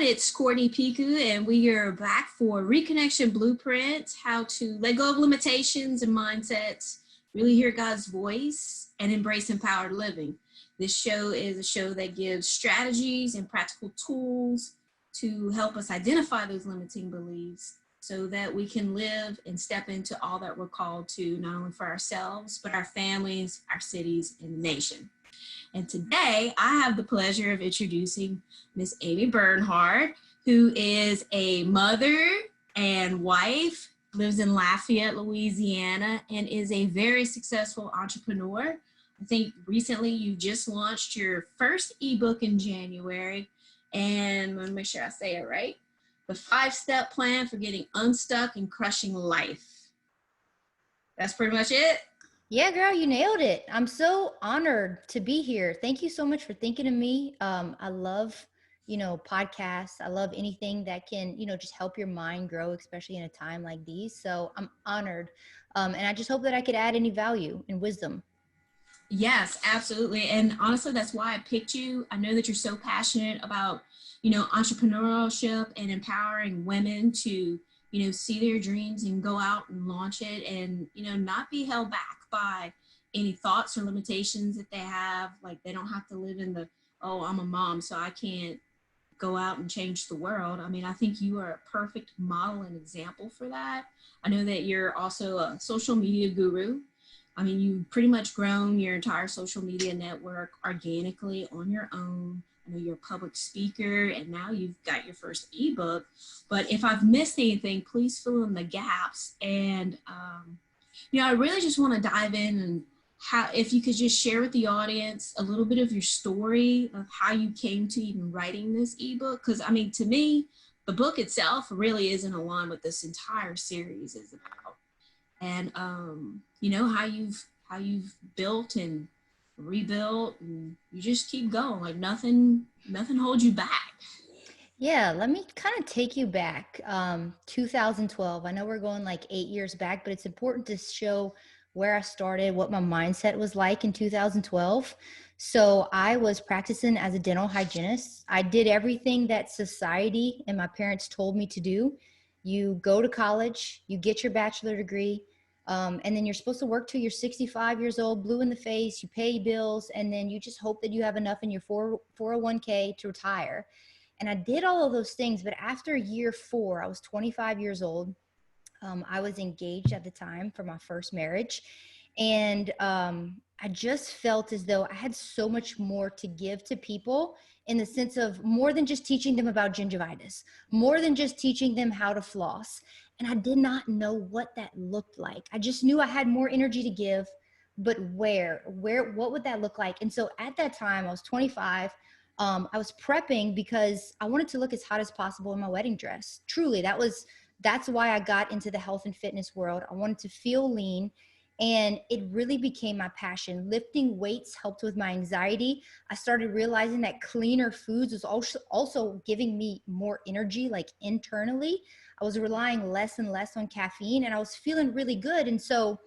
everyone. It's Courtney Picou, and we are back for Reconnection Blueprint, how to let go of limitations and mindsets, really hear God's voice, and embrace empowered living. This show is a show that gives strategies and practical tools to help us identify those limiting beliefs so that we can live and step into all that we're called to, not only for ourselves, but our families, our cities, and the nation. And today I have the pleasure of introducing Miss Amy Bernhard, who is a mother and wife, lives in Lafayette, Louisiana, and is a very successful entrepreneur. I think recently you just launched your first ebook in January, and let me make sure I say it right. The 5-step plan for getting unstuck and crushing life. That's pretty much it. Yeah, girl, you nailed it. I'm so honored to be here. Thank you so much for thinking of me. I love, podcasts. I love anything that can, just help your mind grow, especially in a time like these. So I'm honored. And I just hope that I could add any value and wisdom. Yes, absolutely. And honestly, that's why I picked you. I know that you're so passionate about, entrepreneurship and empowering women to, see their dreams and go out and launch it and, not be held back by any thoughts or limitations that they have. Like they don't have to live in the, oh, I'm a mom, so I can't go out and change the world. I mean, I think you are a perfect model and example for that. I know that you're also a social media guru. I mean, you've pretty much grown your entire social media network organically on your own. I know you're a public speaker, and now you've got your first ebook. But if I've missed anything, please fill in the gaps. And, I really just want to dive in and if you could just share with the audience a little bit of your story of how you came to even writing this ebook. Because, I mean, to me, the book itself really isn't aligned with this entire series is about. And how you've built and rebuilt, and you just keep going, like nothing holds you back. Yeah, let me kind of take you back. 2012. I know we're going like 8 years back, but it's important to show where I started, what my mindset was like in 2012. So I was practicing as a dental hygienist. I did everything that society and my parents told me to do. You go to college, you get your bachelor degree, and then you're supposed to work till you're 65 years old, blue in the face, you pay bills, and then you just hope that you have enough in your 401k to retire. And I did all of those things, but after year 4, I was 25 years old. I was engaged at the time for my first marriage. And I just felt as though I had so much more to give to people in the sense of more than just teaching them about gingivitis, more than just teaching them how to floss. And I did not know what that looked like. I just knew I had more energy to give, but what would that look like? And so at that time, I was 25. I was prepping because I wanted to look as hot as possible in my wedding dress. Truly, that's why I got into the health and fitness world. I wanted to feel lean, and it really became my passion. Lifting weights helped with my anxiety. I started realizing that cleaner foods was also giving me more energy, like internally. I was relying less and less on caffeine, and I was feeling really good. And so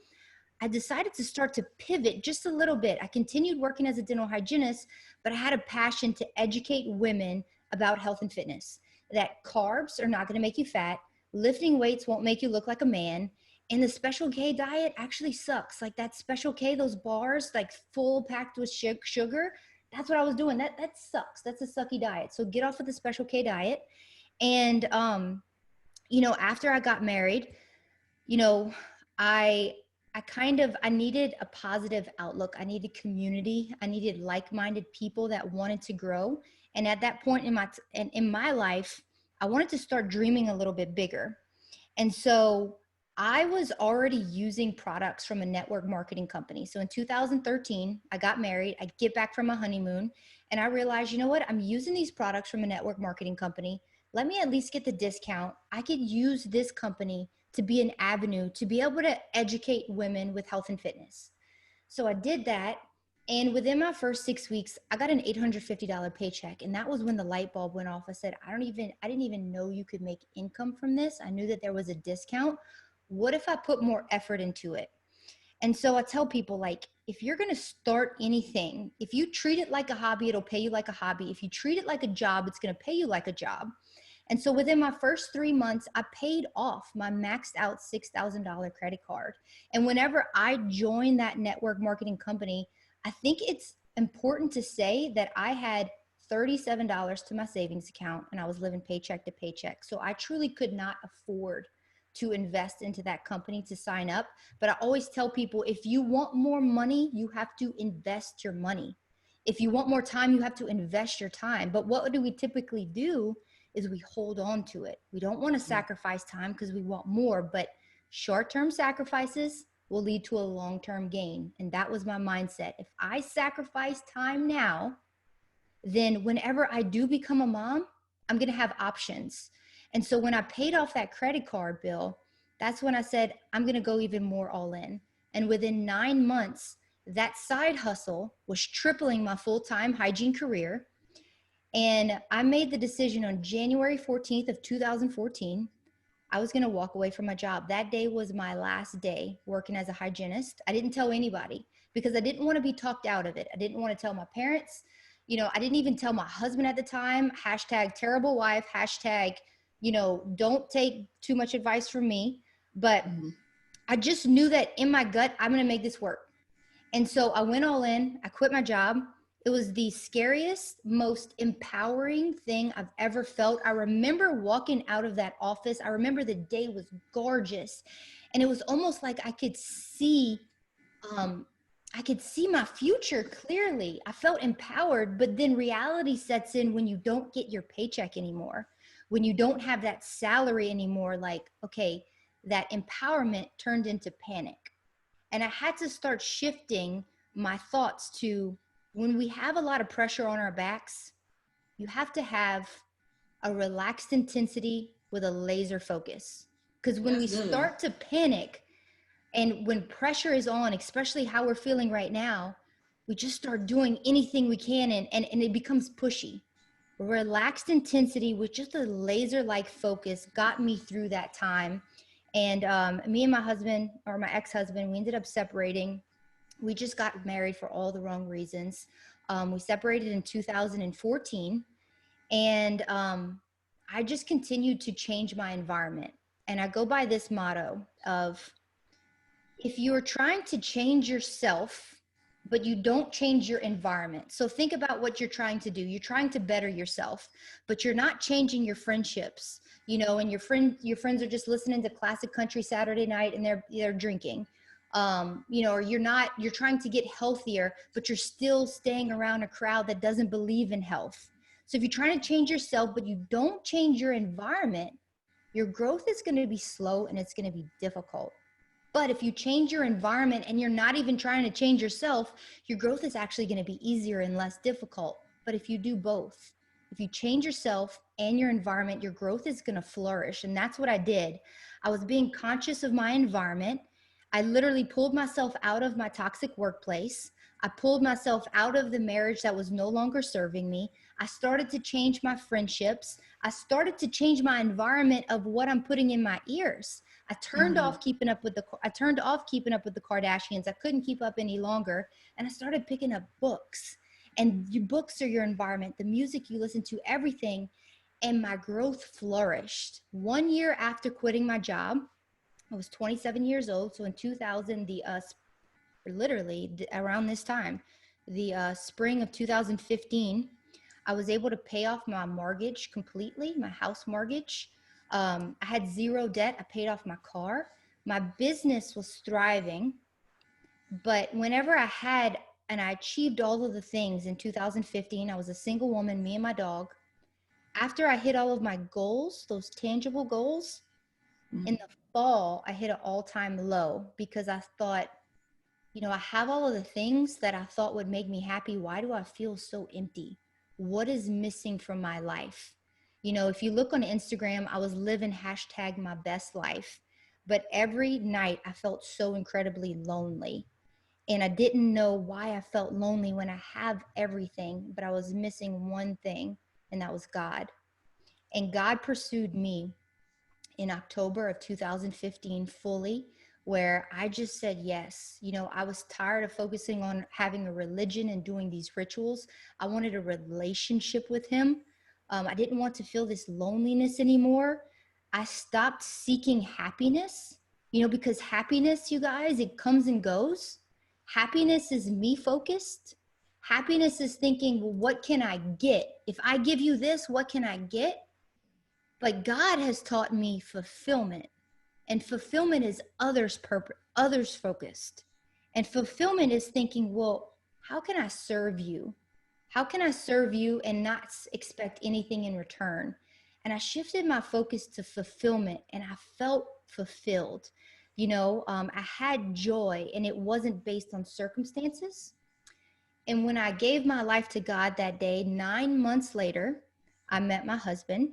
I decided to start to pivot just a little bit. I continued working as a dental hygienist, but I had a passion to educate women about health and fitness, that carbs are not going to make you fat, lifting weights won't make you look like a man, and the Special K diet actually sucks. Like that Special K, those bars, like full packed with sugar, that's what I was doing. That sucks. That's a sucky diet. So get off of the Special K diet. And, after I got married, I needed a positive outlook. I needed community. I needed like-minded people that wanted to grow. And at that point in my life, I wanted to start dreaming a little bit bigger. And so I was already using products from a network marketing company. So in 2013, I got married. I get back from a honeymoon, and I realized, you know what? I'm using these products from a network marketing company. Let me at least get the discount. I could use this company to be an avenue to be able to educate women with health and fitness. So I did that. And within my first 6 weeks, I got an $850 paycheck. And that was when the light bulb went off. I said, I didn't even know you could make income from this. I knew that there was a discount. What if I put more effort into it? And so I tell people, like, if you're going to start anything, if you treat it like a hobby, it'll pay you like a hobby. If you treat it like a job, it's going to pay you like a job. And so within my first 3 months, I paid off my maxed out $6,000 credit card. And whenever I joined that network marketing company, I think it's important to say that I had $37 to my savings account and I was living paycheck to paycheck. So I truly could not afford to invest into that company to sign up. But I always tell people, if you want more money, you have to invest your money. If you want more time, you have to invest your time. But what do we typically do is we hold on to it. We don't want to sacrifice time because we want more, but short-term sacrifices will lead to a long-term gain. And that was my mindset. If I sacrifice time now, then whenever I do become a mom, I'm going to have options. And so when I paid off that credit card bill, that's when I said, I'm going to go even more all in. And within 9 months, that side hustle was tripling my full-time hygiene career. And I made the decision on January 14th of 2014, I was going to walk away from my job. That day was my last day working as a hygienist. I didn't tell anybody because I didn't want to be talked out of it. I didn't want to tell my parents. I didn't even tell my husband at the time, hashtag terrible wife, hashtag, don't take too much advice from me. But I just knew that in my gut, I'm going to make this work. And so I went all in. I quit my job. It was the scariest, most empowering thing I've ever felt. I remember walking out of that office. I remember the day was gorgeous. And it was almost like I could see my future clearly. I felt empowered, but then reality sets in when you don't get your paycheck anymore, when you don't have that salary anymore. Like, okay, that empowerment turned into panic. And I had to start shifting my thoughts to, when we have a lot of pressure on our backs, you have to have a relaxed intensity with a laser focus. Because when we start to panic and when pressure is on, especially how we're feeling right now, we just start doing anything we can and it becomes pushy. Relaxed intensity with just a laser-like focus got me through that time. And me and my husband, or my ex-husband, we ended up separating. We just got married for all the wrong reasons. We separated in 2014, and I just continued to change my environment. And I go by this motto of, if you're trying to change yourself, but you don't change your environment. So think about what you're trying to do. You're trying to better yourself, but you're not changing your friendships, and your friends are just listening to classic country Saturday night and they're drinking. Or you're trying to get healthier, but you're still staying around a crowd that doesn't believe in health. So if you're trying to change yourself, but you don't change your environment, your growth is going to be slow and it's going to be difficult. But if you change your environment and you're not even trying to change yourself, your growth is actually going to be easier and less difficult. But if you do both, if you change yourself and your environment, your growth is going to flourish. And that's what I did. I was being conscious of my environment. I literally pulled myself out of my toxic workplace. I pulled myself out of the marriage that was no longer serving me. I started to change my friendships. I started to change my environment of what I'm putting in my ears. I turned off keeping up with the Kardashians. I couldn't keep up any longer. And I started picking up books. And your books are your environment, the music you listen to, everything. And my growth flourished. 1 year after quitting my job, I was 27 years old. So in 2000, around this time, the spring of 2015, I was able to pay off my mortgage completely, my house mortgage. I had zero debt. I paid off my car. My business was thriving. But whenever I achieved all of the things in 2015, I was a single woman, me and my dog. After I hit all of my goals, those tangible goals, in the fall, I hit an all-time low because I thought, I have all of the things that I thought would make me happy. Why do I feel so empty? What is missing from my life? If you look on Instagram, I was living hashtag my best life, but every night I felt so incredibly lonely. And I didn't know why I felt lonely when I have everything, but I was missing one thing, and that was God. And God pursued me in October of 2015 fully, where I just said yes. I was tired of focusing on having a religion and doing these rituals. I wanted a relationship with him. I didn't want to feel this loneliness anymore. I stopped seeking happiness, because happiness, you guys, it comes and goes. Happiness is me focused. Happiness is thinking, well, what can I get? If I give you this, what can I get? But God has taught me fulfillment. And fulfillment is others focused. And fulfillment is thinking, well, how can I serve you? How can I serve you and not expect anything in return? And I shifted my focus to fulfillment, and I felt fulfilled. I had joy, and it wasn't based on circumstances. And when I gave my life to God that day, 9 months later, I met my husband,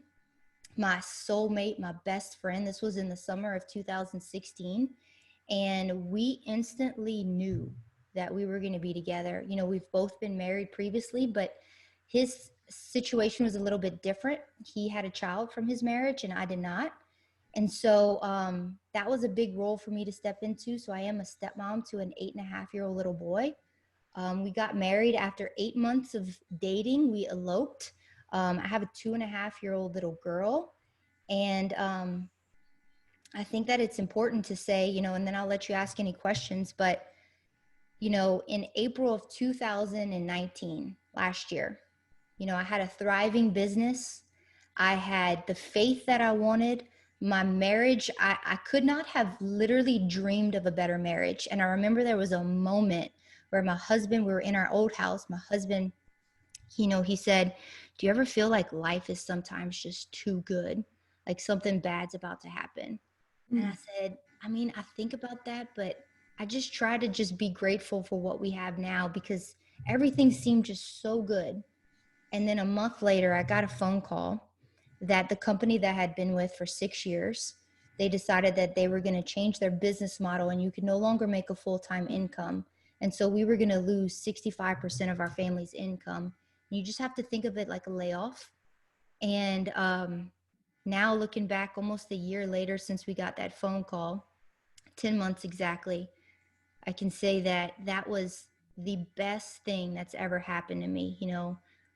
my soulmate, my best friend. This was in the summer of 2016. And we instantly knew that we were going to be together. We've both been married previously, but his situation was a little bit different. He had a child from his marriage and I did not. And so that was a big role for me to step into. So I am a stepmom to an 8.5-year-old little boy. We got married after 8 months of dating. We eloped. I have a 2.5-year-old little girl. And I think that it's important to say, and then I'll let you ask any questions, but, in April of 2019, last year, I had a thriving business. I had the faith that I wanted. My marriage, I could not have literally dreamed of a better marriage. And I remember there was a moment where my husband, we were in our old house, my husband, he said, do you ever feel like life is sometimes just too good? Like something bad's about to happen? And I said, I think about that, but I just try to just be grateful for what we have now because everything seemed just so good. And then a month later, I got a phone call that the company that I had been with for 6 years, they decided that they were going to change their business model and you could no longer make a full-time income. And so we were going to lose 65% of our family's income. And you just have to think of it like a layoff. And now looking back almost a year later since we got that phone call, 10 months exactly, I can say that that was the best thing that's ever happened to me.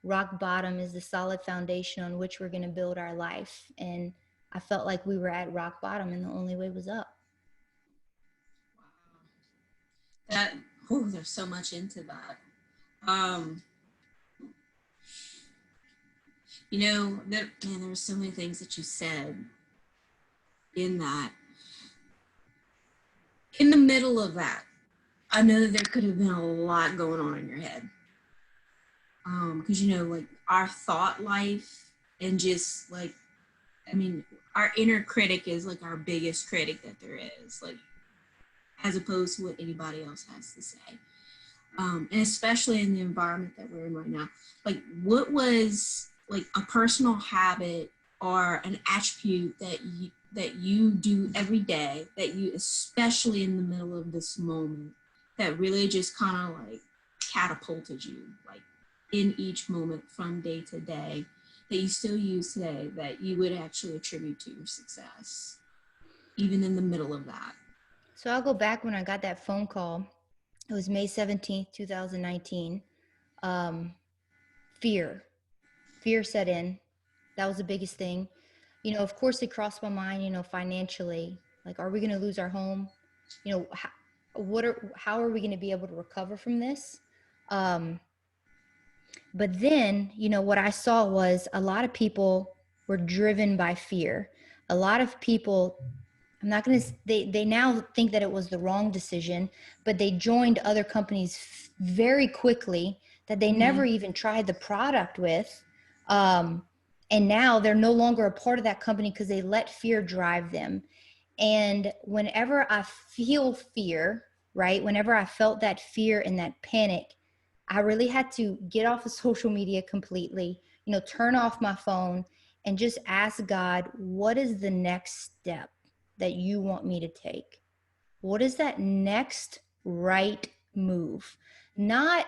Rock bottom is the solid foundation on which we're going to build our life. And I felt like we were at rock bottom and the only way was up. That, there's so much into that. There were so many things that you said in that. In the middle of that, I know that there could have been a lot going on in your head. Because, like our thought life and just like, our inner critic is like our biggest critic that there is, like, as opposed to what anybody else has to say. And especially in the environment that we're in right now. Like, what was like a personal habit or an attribute that you do every day that you, especially in the middle of this moment, that really just kind of like catapulted you, like in each moment from day to day, that you still use today, that you would actually attribute to your success, even in the middle of that? So I'll go back when I got that phone call. It was May 17th, 2019. Fear set in. That was the biggest thing. Of course it crossed my mind, financially, like, are we going to lose our home? How are we going to be able to recover from this? But then, what I saw was a lot of people were driven by fear. A lot of people, I'm not going to, they now think that it was the wrong decision, but they joined other companies very quickly that they never even tried the product with. And now they're no longer a part of that company because they let fear drive them. And whenever I feel fear, right, whenever I felt that fear and that panic, I really had to get off of social media completely, turn off my phone and just ask God, what is the next step that you want me to take? What is that next right move? Not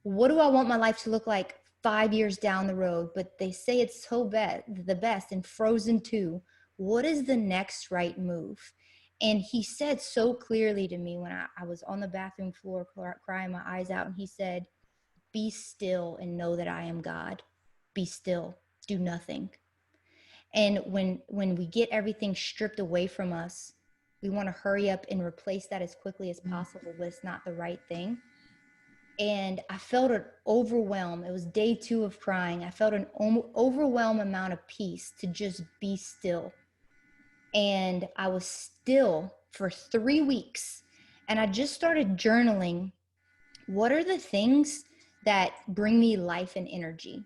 what do I want my life to look like 5 years down the road, but they say it's the best in Frozen 2. What is the next right move? And he said so clearly to me when I was on the bathroom floor crying my eyes out, and he said, be still and know that I am God. Be still. do nothing. And when we get everything stripped away from us, we want to hurry up and replace that as quickly as possible, but it's not the right thing. And I felt an overwhelm. It was day 2 of crying. I felt an overwhelming amount of peace to just be still. And I was still for 3 weeks. And I just started journaling. What are the things that bring me life and energy?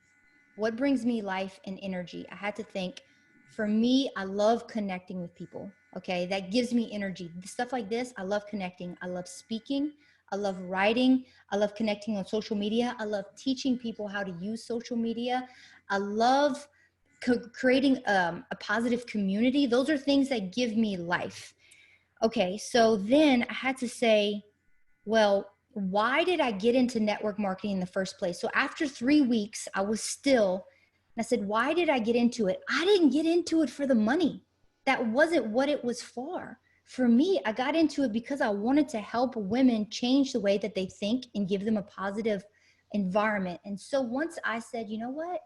What brings me life and energy? I had to think. For me, I love connecting with people. Okay. That gives me energy. Stuff like this, I love connecting. I love speaking. I love writing. I love connecting on social media. I love teaching people how to use social media. I love creating a positive community. Those are things that give me life. Okay. So then I had to say, well, why did I get into network marketing in the first place? So after 3 weeks, I was still, and I said, why did I get into it? I didn't get into it for the money. That wasn't what it was for. For me, I got into it because I wanted to help women change the way that they think and give them a positive environment. And so once I said, you know what?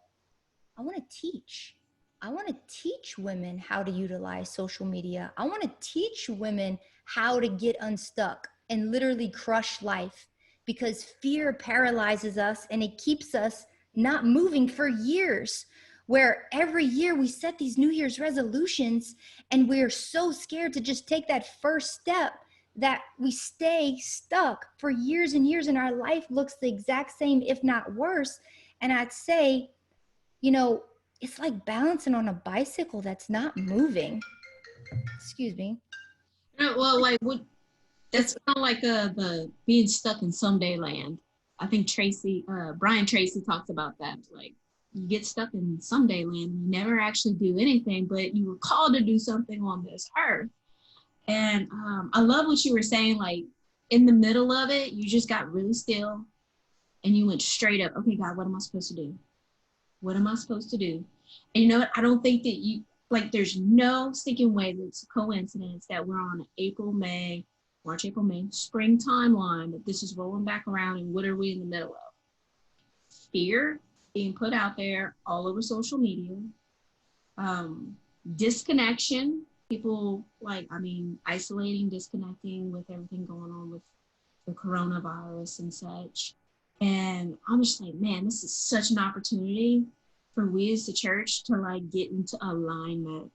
I want to teach. I want to teach women how to utilize social media. I want to teach women how to get unstuck and literally crush life, because fear paralyzes us and it keeps us not moving for years. Where every year we set these New Year's resolutions and we're so scared to just take that first step that we stay stuck for years and years, and our life looks the exact same, if not worse. And I'd say, you know, it's like balancing on a bicycle that's not moving. Excuse me. Well, like what? That's kind of like the being stuck in someday land. I think Brian Tracy talks about that. Like you get stuck in someday land, you never actually do anything, but you were called to do something on this earth. And I love what you were saying. Like in the middle of it, you just got really still, and you went straight up. Okay, God, what am I supposed to do? What am I supposed to do? And you know what? I don't think that there's no stinking way that it's a coincidence that we're on March, April, May, spring timeline, that this is rolling back around, and what are we in the middle of? Fear being put out there all over social media, disconnection, people isolating, disconnecting with everything going on with the coronavirus and such. And I'm just like, man, this is such an opportunity for we as the church to like get into alignment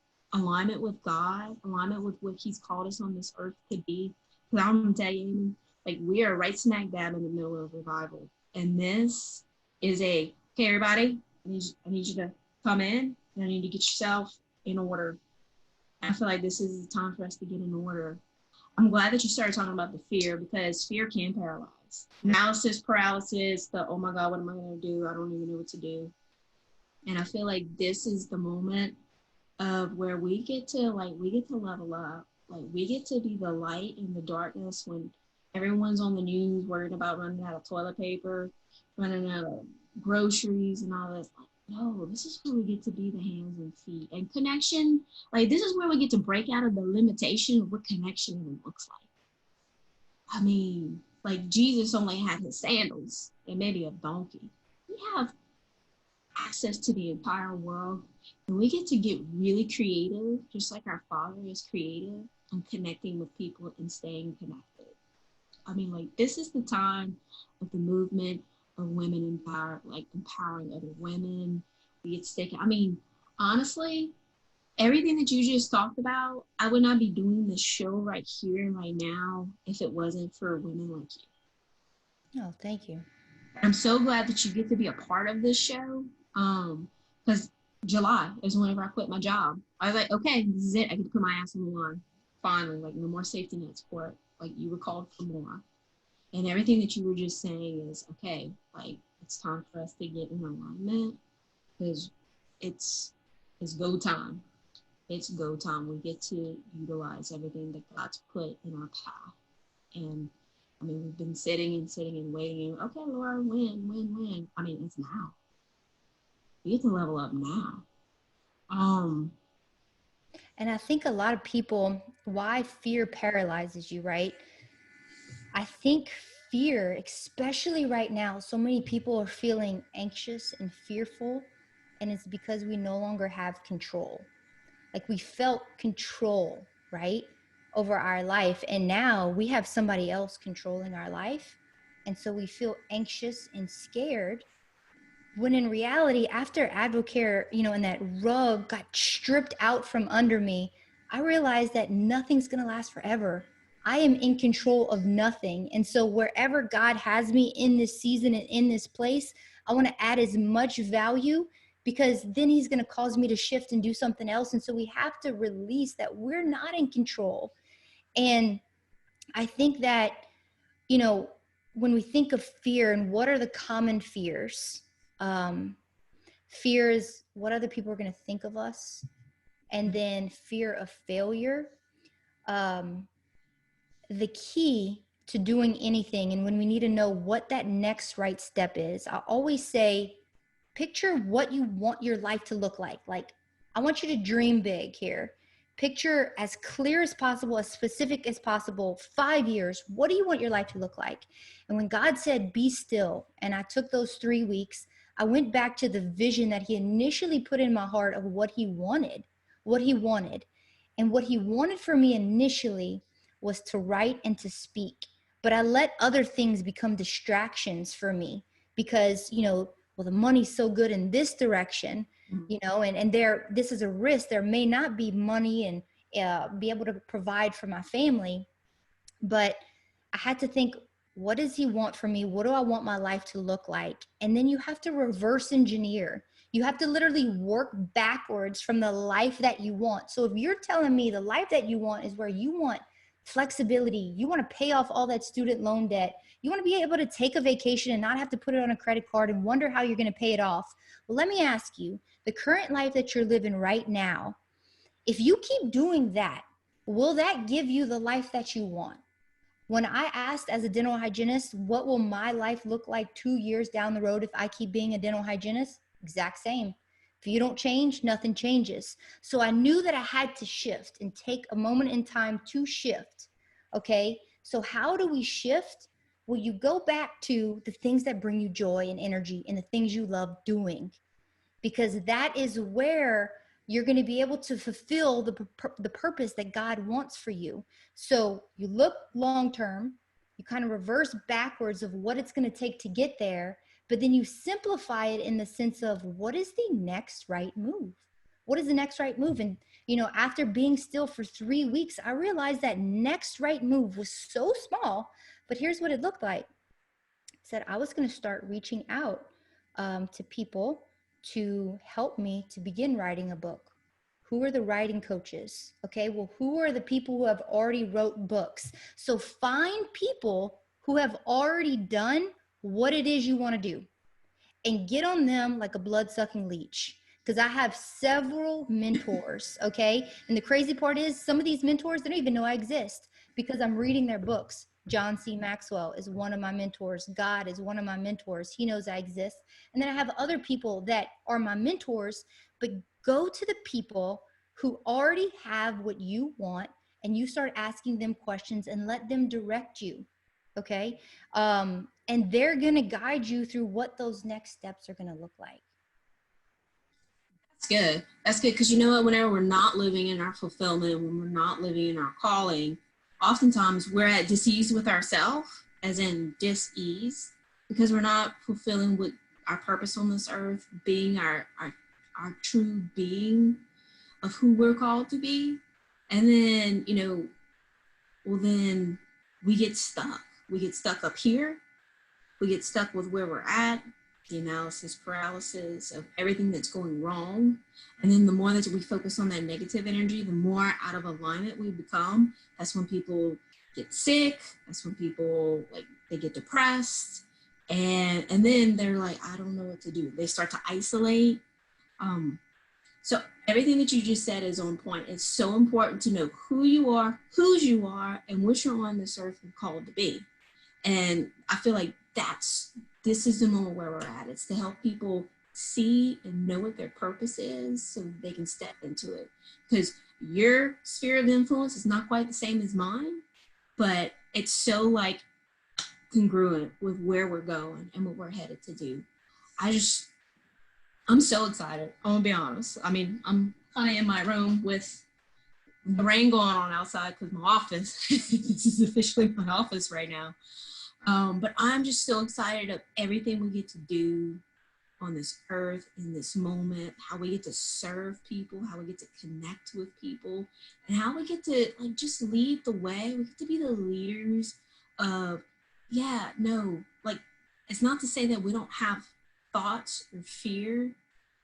with God, alignment with what He's called us on this earth to be. Because I'm gonna tell you, like we are right smack dab in the middle of revival, and this is okay, everybody. I need you to come in, and I need to get yourself in order. I feel like this is the time for us to get in order. I'm glad that you started talking about the fear, because fear can paralyze. Analysis paralysis, oh my God, what am I going to do? I don't even know what to do. And I feel like this is the moment of where we get to level up. Like we get to be the light in the darkness when everyone's on the news worried about running out of toilet paper, running out of groceries and all this. Like, no, this is where we get to be the hands and feet and connection. Like this is where we get to break out of the limitation of what connection even looks like. I mean, like Jesus only had his sandals and maybe a donkey. We have access to the entire world, and we get to get really creative, just like our Father is creative, on connecting with people and staying connected. I mean, like this is the time of the movement of women empowering other women. We get sticking. I mean, honestly, everything that you just talked about, I would not be doing this show right here and right now if it wasn't for women like you. Oh, thank you. I'm so glad that you get to be a part of this show. Because July is whenever I quit my job. I was like, okay, this is it. I get to put my ass on the line. Finally, like no more safety net support. Like you were called for more. And everything that you were just saying is, okay, like it's time for us to get in alignment, because it's go time. It's go time. We get to utilize everything that God's put in our path. And I mean, we've been sitting and waiting. And, okay, Lord, when? I mean, it's now. We get to level up now. And I think a lot of people, why fear paralyzes you, right? I think fear, especially right now, so many people are feeling anxious and fearful. and it's because we no longer have control. Like we felt control, right, over our life. And now we have somebody else controlling our life. And so we feel anxious and scared, when in reality, after Advocare, and that rug got stripped out from under me, I realized that nothing's going to last forever. I am in control of nothing. And so wherever God has me in this season and in this place, I want to add as much value, because then he's going to cause me to shift and do something else. And so we have to release that we're not in control. And I think that, when we think of fear and what are the common fears, fear is what other people are going to think of us. And then fear of failure. The key to doing anything, and when we need to know what that next right step is, I always say, picture what you want your life to look like. Like, I want you to dream big here. Picture as clear as possible, as specific as possible. 5 years, what do you want your life to look like? And when God said, be still, and I took those 3 weeks, I went back to the vision that he initially put in my heart of what he wanted. And what he wanted for me initially was to write and to speak. But I let other things become distractions for me because, well, the money's so good in this direction, and this is a risk. There may not be money and be able to provide for my family, but I had to think, what does he want from me? What do I want my life to look like? And then you have to reverse engineer. You have to literally work backwards from the life that you want. So if you're telling me the life that you want is where you want flexibility, you want to pay off all that student loan debt, you want to be able to take a vacation and not have to put it on a credit card and wonder how you're going to pay it off. Well, let me ask you, the current life that you're living right now, if you keep doing that, will that give you the life that you want? When I asked as a dental hygienist, what will my life look like 2 years down the road if I keep being a dental hygienist? Exact same. If you don't change, nothing changes. So I knew that I had to shift and take a moment in time to shift. Okay. So how do we shift? Well, you go back to the things that bring you joy and energy and the things you love doing, because that is where you're going to be able to fulfill the purpose that God wants for you. So you look long-term, you kind of reverse backwards of what it's going to take to get there, but then you simplify it in the sense of what is the next right move? What is the next right move? And, after being still for 3 weeks, I realized that next right move was so small, but here's what it looked like. It said I was going to start reaching out to people to help me to begin writing a book. Who are the writing coaches? Okay, well, who are the people who have already wrote books? So find people who have already done what it is you want to do and get on them like a blood-sucking leech. Because I have several mentors, okay? And the crazy part is some of these mentors, they don't even know I exist because I'm reading their books. John C. Maxwell is one of my mentors. God is one of my mentors. He knows I exist. And then I have other people that are my mentors, but go to the people who already have what you want and you start asking them questions and let them direct you, okay? And they're going to guide you through what those next steps are going to look like. That's good. That's good. Because you know what, whenever we're not living in our fulfillment, when we're not living in our calling, oftentimes we're at dis-ease with ourselves, as in dis-ease, because we're not fulfilling what our purpose on this earth, being our true being of who we're called to be. And then, then we get stuck. We get stuck up here. We get stuck with where we're at, the analysis paralysis of everything that's going wrong. And then the more that we focus on that negative energy, the more out of alignment we become. That's when people get sick. That's when people they get depressed. And then they're like, I don't know what to do. They start to isolate. So everything that you just said is on point. It's so important to know who you are, whose you are, and what you're on this earth called to be. And I feel like this is the moment where we're at. It's to help people see and know what their purpose is so they can step into it. Because your sphere of influence is not quite the same as mine, but it's so congruent with where we're going and what we're headed to do. I'm so excited. I'm gonna be honest. I mean, I'm kind of in my room with the rain going on outside because my office this is officially my office right now. But I'm just so excited of everything we get to do on this earth in this moment, how we get to serve people, how we get to connect with people, and how we get to like just lead the way. We get to be the leaders of, yeah, no, like it's not to say that we don't have thoughts or fear.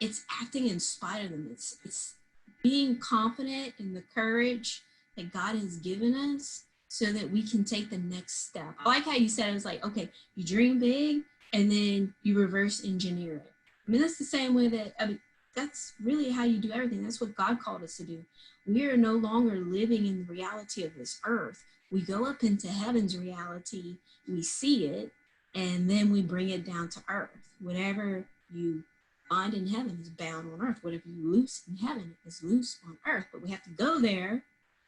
It's acting in spite of them. It's being confident in the courage that God has given us so that we can take the next step. I like how you said it was like, okay, you dream big and then you reverse engineer it. I mean, that's the same way that, I mean, that's really how you do everything. That's what God called us to do. We are no longer living in the reality of this earth. We go up into heaven's reality, we see it, and then we bring it down to earth. Whatever you bind in heaven is bound on earth. Whatever you loose in heaven is loose on earth. But we have to go there.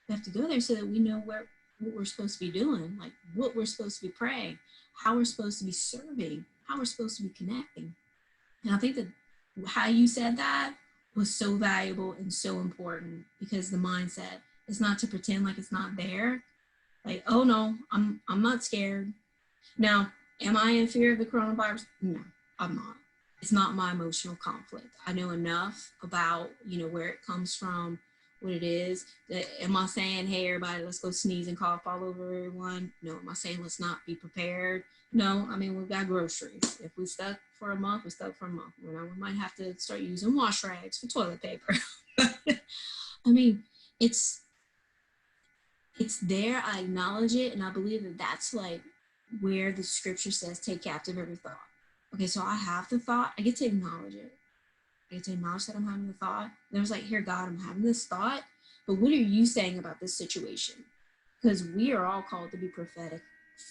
We have to go there so that we know what we're supposed to be doing, like what we're supposed to be praying, how we're supposed to be serving, how we're supposed to be connecting. And I think that how you said that was so valuable and so important because the mindset is not to pretend like it's not there. Like, oh no, I'm not scared. Now, am I in fear of the coronavirus? No, I'm not. It's not my emotional conflict. I know enough about, where it comes from, what it is. Am I saying, hey, everybody, let's go sneeze and cough all over everyone? No. Am I saying let's not be prepared? No. I mean, we've got groceries. If we stuck for a month, we're stuck for a month. We might have to start using wash rags for toilet paper. I mean, it's it's there. I acknowledge it, and I believe that that's like where the scripture says, "Take captive every thought." Okay, so I have the thought. I get to acknowledge it. I get to acknowledge that I'm having the thought. And I was like, "Here, God, I'm having this thought, but what are you saying about this situation?" Because we are all called to be prophetic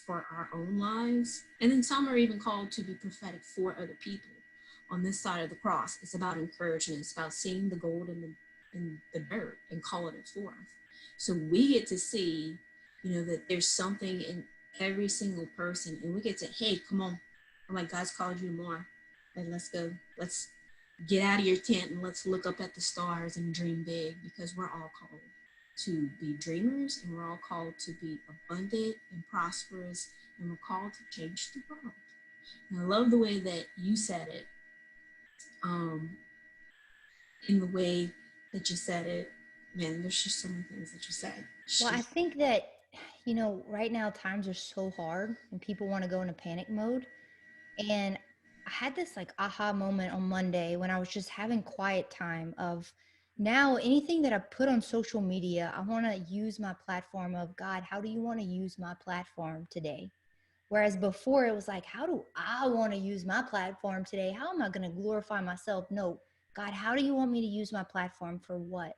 for our own lives, and then some are even called to be prophetic for other people. On this side of the cross, it's about encouragement. It's about seeing the gold in the dirt and calling it forth. So we get to see, that there's something in every single person, and we get to, hey, come on. I'm like, God's called you more. Like, let's go. Let's get out of your tent and let's look up at the stars and dream big because we're all called to be dreamers and we're all called to be abundant and prosperous and we're called to change the world. And I love the way that you said it, um, in the way that you said it. Man, there's just so many things that you said. Well, I think that, right now times are so hard and people want to go into panic mode. And I had this like aha moment on Monday when I was just having quiet time of now anything that I put on social media, I want to use my platform of God, how do you want to use my platform today? Whereas before it was like, how do I want to use my platform today? How am I going to glorify myself? No, God, how do you want me to use my platform for what?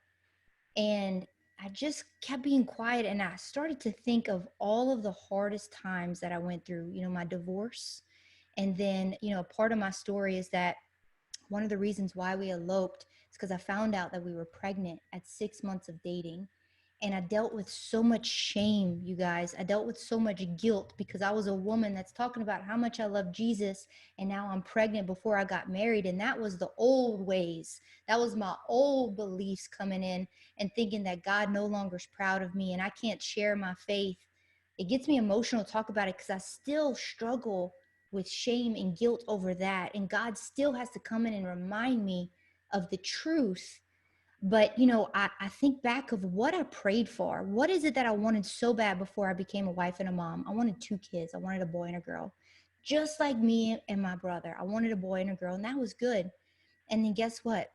And I just kept being quiet and I started to think of all of the hardest times that I went through, my divorce. And then, part of my story is that one of the reasons why we eloped is because I found out that we were pregnant at 6 months of dating. And I dealt with so much shame, you guys. I dealt with so much guilt because I was a woman that's talking about how much I love Jesus. And now I'm pregnant before I got married. And that was the old ways. That was my old beliefs coming in and thinking that God no longer is proud of me and I can't share my faith. It gets me emotional to talk about it because I still struggle with shame and guilt over that. And God still has to come in and remind me of the truth. But, I think back of what I prayed for. What is it that I wanted so bad before I became a wife and a mom? I wanted 2 kids. I wanted a boy and a girl. Just like me and my brother. I wanted a boy and a girl, and that was good. And then guess what?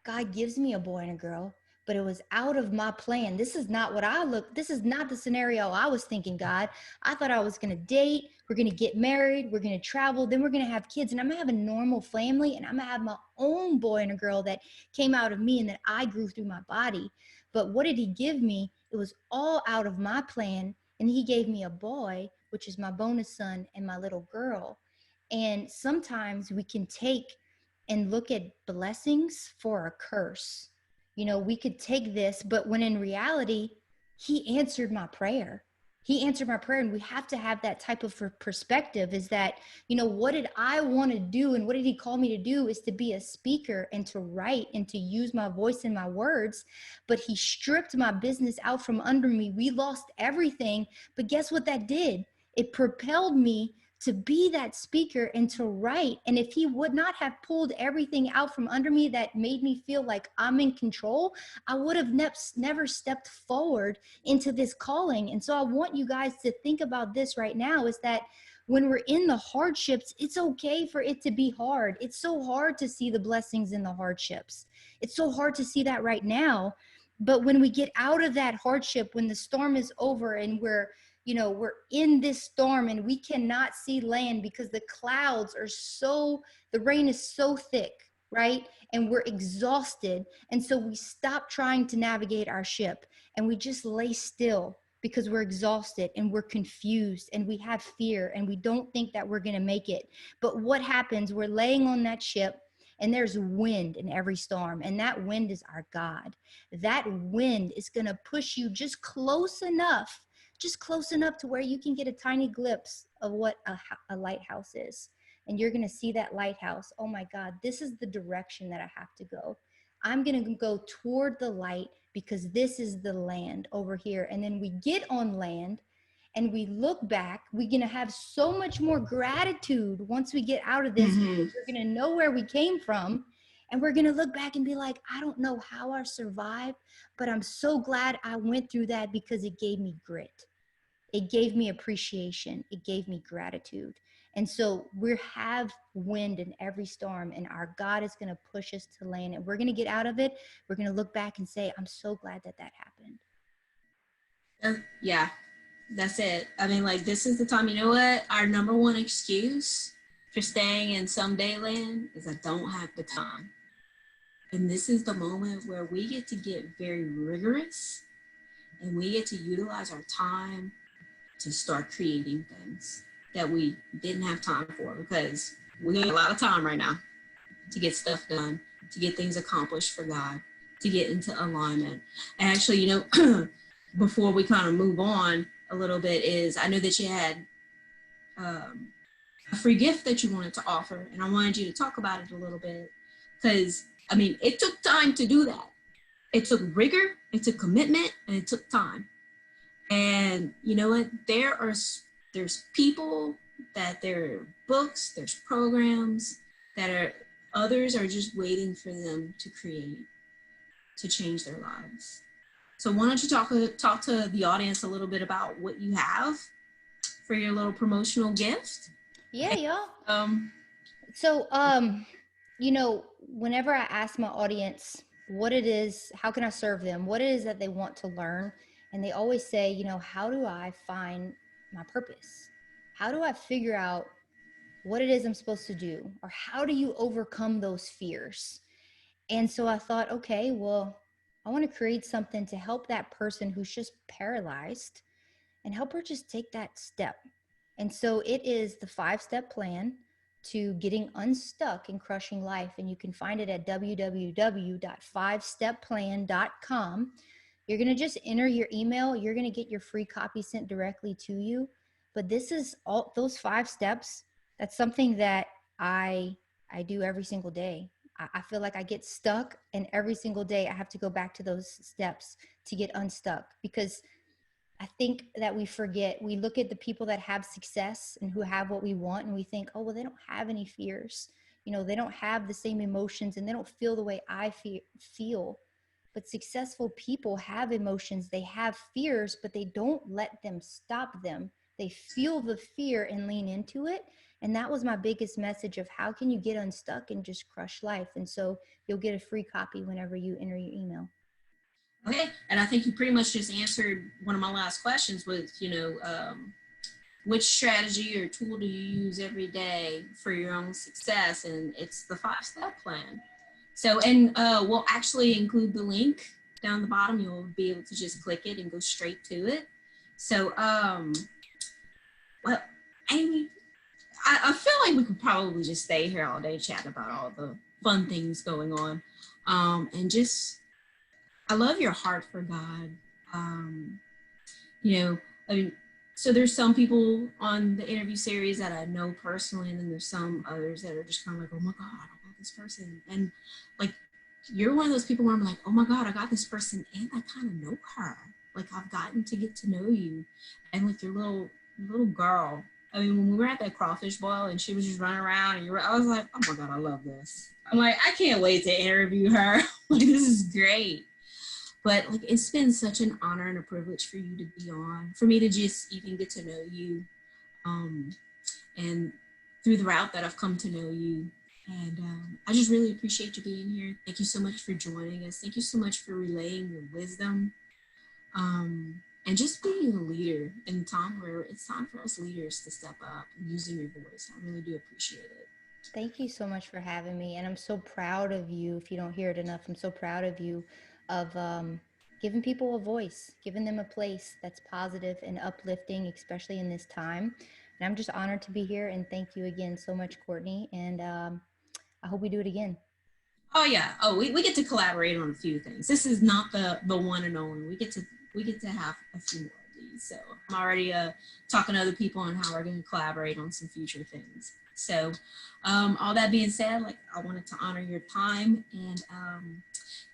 God gives me a boy and a girl, but it was out of my plan. This is not the scenario I was thinking, God. I thought I was going to date, we're going to get married, we're going to travel, then we're going to have kids, and I'm going to have a normal family, and I'm going to have my own boy and a girl that came out of me and that I grew through my body. But what did he give me? It was all out of my plan, and he gave me a boy, which is my bonus son, and my little girl. And sometimes we can take and look at blessings for a curse. We could take this, but when in reality, he answered my prayer. He answered my prayer. And we have to have that type of perspective, is that, you know, what did I want to do? And what did he call me to do? Is to be a speaker and to write and to use my voice and my words. But he stripped my business out from under me. We lost everything. But guess what that did? It propelled me to be that speaker and to write. And if he would not have pulled everything out from under me that made me feel like I'm in control, I would have never stepped forward into this calling. And so I want you guys to think about this right now, is that when we're in the hardships, it's okay for it to be hard. It's so hard to see the blessings in the hardships. It's so hard to see that right now. But when we get out of that hardship, when the storm is over and we're in this storm and we cannot see land because the clouds are the rain is so thick, right? And we're exhausted. And so we stop trying to navigate our ship and we just lay still because we're exhausted and we're confused and we have fear and we don't think that we're going to make it. But what happens? We're laying on that ship and there's wind in every storm, and that wind is our God. That wind is going to push you just close enough to where you can get a tiny glimpse of what a lighthouse is. And you're going to see that lighthouse. Oh my God, this is the direction that I have to go. I'm going to go toward the light because this is the land over here. And then we get on land and we look back. We're going to have so much more gratitude once we get out of this. Mm-hmm. We're going to know where we came from. And we're going to look back and be like, I don't know how I survived, but I'm so glad I went through that because it gave me grit. It gave me appreciation. It gave me gratitude. And so we have wind in every storm, and our God is going to push us to land, and we're going to get out of it. We're going to look back and say, I'm so glad that happened. Yeah, that's it. I mean, like, this is the time. You know what? Our number one excuse for staying in someday land is I don't have the time. And this is the moment where we get to get very rigorous and we get to utilize our time to start creating things that we didn't have time for, because we got a lot of time right now to get stuff done, to get things accomplished for God, to get into alignment. And actually, you know, before we kind of move on a little bit, is I know that you had a free gift that you wanted to offer, and I wanted you to talk about it a little bit, because I mean, it took time to do that. It took rigor, it took commitment, and it took time. And you know what? There's people that there are books, there's programs that others are just waiting for them to create, to change their lives. So why don't you talk to the audience a little bit about what you have for your little promotional gift? Yeah, y'all. So, you know, whenever I ask my audience what it is, how can I serve them, what it is that they want to learn, and they always say, you know, how do I find my purpose? How do I figure out what it is I'm supposed to do? Or how do you overcome those fears? And so I thought, okay, well, I want to create something to help that person who's just paralyzed and help her just take that step. And so it is the 5-step plan to getting unstuck and crushing life. And you can find it at www.5stepplan.com. You're going to just enter your email. You're going to get your free copy sent directly to you. But this is all those 5 steps. That's something that I do every single day. I feel like I get stuck, and every single day I have to go back to those steps to get unstuck, because I think that we forget. We look at the people that have success and who have what we want, and we think, oh, well, they don't have any fears. You know, they don't have the same emotions, and they don't feel the way I feel. But successful people have emotions. They have fears, but they don't let them stop them. They feel the fear and lean into it. And that was my biggest message of how can you get unstuck and just crush life. And so you'll get a free copy whenever you enter your email. Okay, and I think you pretty much just answered one of my last questions was, you know, which strategy or tool do you use every day for your own success? And it's the 5-step plan. So, and we'll actually include the link down the bottom. You'll be able to just click it and go straight to it. So, well, Amy, I feel like we could probably just stay here all day chatting about all the fun things going on. And just, I love your heart for God. You know, I mean, So there's some people on the interview series that I know personally, and then there's some others that are just kind of like, oh my God, I got this person. And like, you're one of those people where I'm like, oh my God, I got this person and I kind of know her. Like I've gotten to get to know you. And like your little girl. I mean, when we were at that crawfish boil and she was just running around and I was like, oh my God, I love this. I'm like, I can't wait to interview her. Like, this is great. But like, it's been such an honor and a privilege for you to be on, for me to just even get to know you. And through the route that I've come to know you. And I just really appreciate you being here. Thank you so much for joining us. Thank you so much for relaying your wisdom. And just being a leader in a time where it's time for us leaders to step up and using your voice. I really do appreciate it. Thank you so much for having me. And I'm so proud of you. If you don't hear it enough, I'm so proud of you of giving people a voice, giving them a place that's positive and uplifting, especially in this time. And I'm just honored to be here. And thank you again so much, Courtney. And I hope we do it again. Oh yeah. Oh, we get to collaborate on a few things. This is not the one and only. We get to have a few more of these. So I'm already talking to other people on how we're going to collaborate on some future things. So all that being said, like I wanted to honor your time and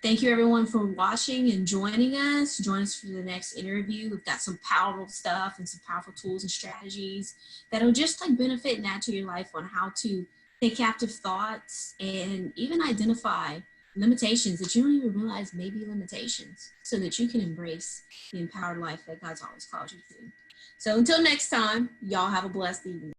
thank you everyone for watching and joining us. Join us for the next interview. We've got some powerful stuff and some powerful tools and strategies that'll just like benefit and add to your life on how to take captive thoughts and even identify limitations that you don't even realize may be limitations so that you can embrace the empowered life that God's always called you to. So until next time, y'all have a blessed evening.